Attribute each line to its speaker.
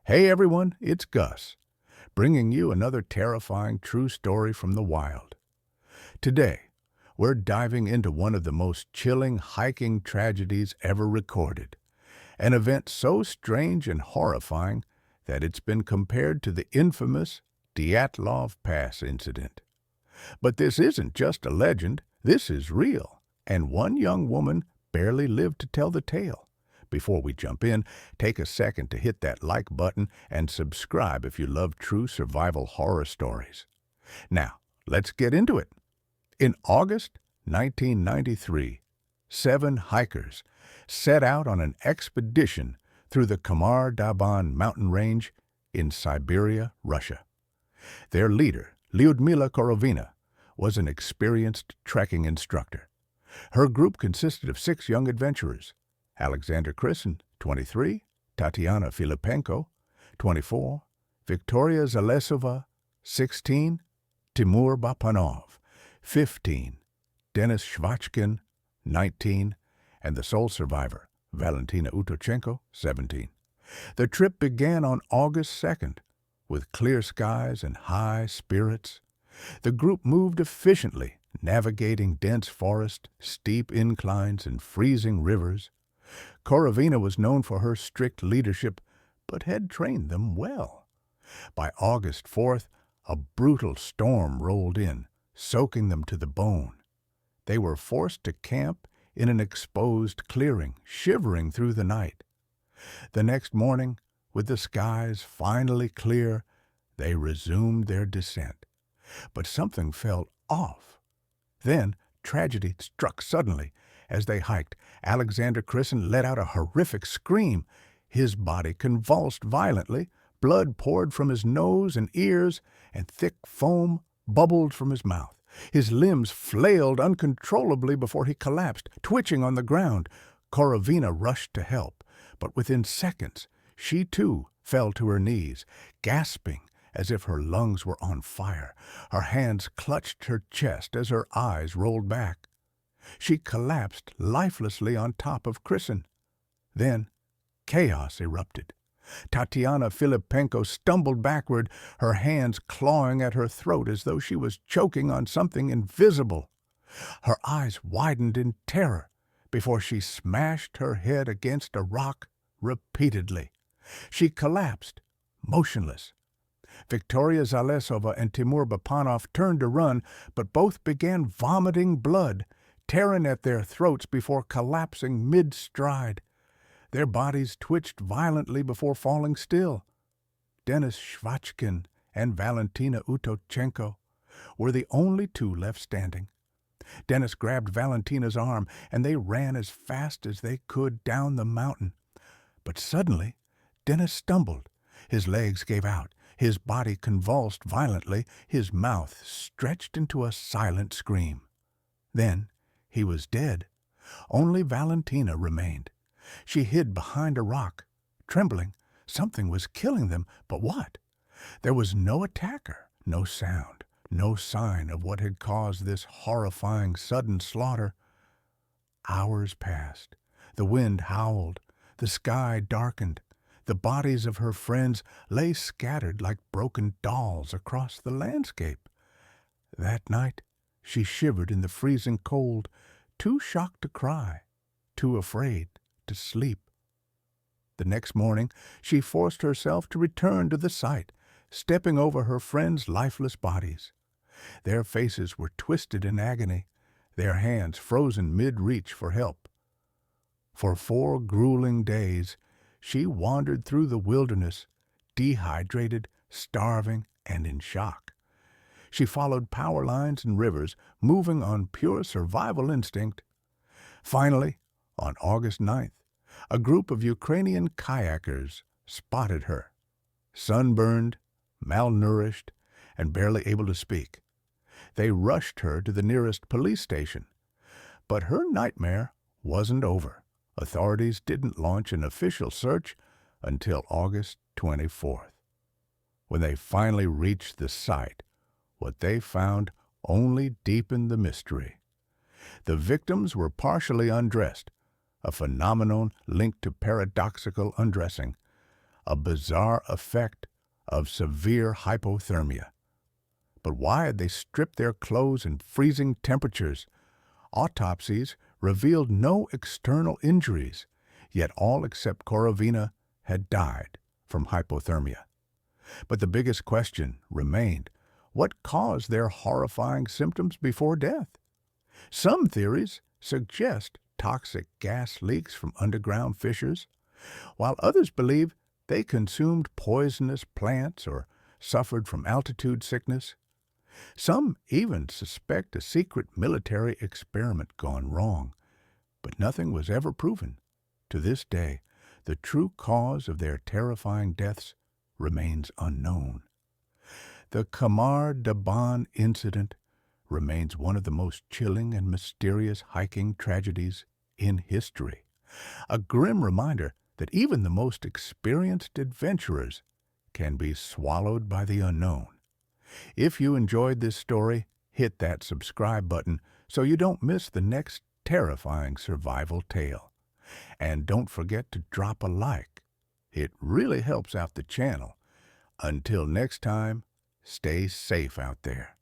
Speaker 1: Hey everyone, it's Gus, bringing you another terrifying true story from the wild. Today, we're diving into one of the most chilling hiking tragedies ever recorded, an event so strange and horrifying that it's been compared to the infamous Dyatlov Pass incident. But this isn't just a legend, this is real, and one young woman barely lived to tell the tale. Before we jump in, take a second to hit that like button and subscribe if you love true survival horror stories. Now, let's get into it. In August 1993, 7 hikers set out on an expedition through the Khamar-Daban mountain range in Siberia, Russia. Their leader, Lyudmila Korovina, was an experienced trekking instructor. Her group consisted of 6 young adventurers: Alexander Krisin, 23, Tatiana Filipenko, 24, Victoria Zalesova, 16, Timur Bapanov, 15, Denis Shvachkin, 19, and the sole survivor, Valentina Utochenko, 17. The trip began on August 2nd, with clear skies and high spirits. The group moved efficiently, navigating dense forest, steep inclines, and freezing rivers. Korovina was known for her strict leadership, but had trained them well. By August 4th, a brutal storm rolled in, soaking them to the bone. They were forced to camp in an exposed clearing, shivering through the night. The next morning, with the skies finally clear, they resumed their descent. But something felt off. Then tragedy struck suddenly. As they hiked, Alexander Krisin let out a horrific scream. His body convulsed violently, blood poured from his nose and ears, and thick foam bubbled from his mouth. His limbs flailed uncontrollably before he collapsed, twitching on the ground. Korovina rushed to help, but within seconds, she too fell to her knees, gasping as if her lungs were on fire. Her hands clutched her chest as her eyes rolled back. She collapsed lifelessly on top of Krisin. Then chaos erupted. Tatiana Filipenko stumbled backward, her hands clawing at her throat as though she was choking on something invisible. Her eyes widened in terror before she smashed her head against a rock repeatedly. She collapsed, motionless. Victoria Zalesova and Timur Bapanov turned to run, but both began vomiting blood, tearing at their throats before collapsing mid-stride. Their bodies twitched violently before falling still. Denis Shvachkin and Valentina Utochenko were the only 2 left standing. Denis grabbed Valentina's arm, and they ran as fast as they could down the mountain. But suddenly, Denis stumbled. His legs gave out. His body convulsed violently. His mouth stretched into a silent scream. Then he was dead. Only Valentina remained. She hid behind a rock, trembling. Something was killing them, but what? There was no attacker, no sound, no sign of what had caused this horrifying sudden slaughter. Hours passed. The wind howled. The sky darkened. The bodies of her friends lay scattered like broken dolls across the landscape. That night, she shivered in the freezing cold, too shocked to cry, too afraid to sleep. The next morning, she forced herself to return to the site, stepping over her friends' lifeless bodies. Their faces were twisted in agony, their hands frozen mid-reach for help. For 4 grueling days, she wandered through the wilderness, dehydrated, starving, and in shock. She followed power lines and rivers, moving on pure survival instinct. Finally, on August 9th, a group of Ukrainian kayakers spotted her, sunburned, malnourished, and barely able to speak. They rushed her to the nearest police station. But her nightmare wasn't over. Authorities didn't launch an official search until August 24th. When they finally reached the site, what they found only deepened the mystery. The victims were partially undressed, a phenomenon linked to paradoxical undressing. a bizarre effect of severe hypothermia. But why had they stripped their clothes in freezing temperatures? Autopsies revealed no external injuries, yet all except Korovina had died from hypothermia. But the biggest question remained, what caused their horrifying symptoms before death? Some theories suggest toxic gas leaks from underground fissures, while others believe they consumed poisonous plants or suffered from altitude sickness. Some even suspect a secret military experiment gone wrong, but nothing was ever proven. To this day, the true cause of their terrifying deaths remains unknown. The Khamar-Daban incident remains one of the most chilling and mysterious hiking tragedies in history, a grim reminder that even the most experienced adventurers can be swallowed by the unknown. If you enjoyed this story, hit that subscribe button so you don't miss the next terrifying survival tale. And don't forget to drop a like. It really helps out the channel. Until next time, stay safe out there.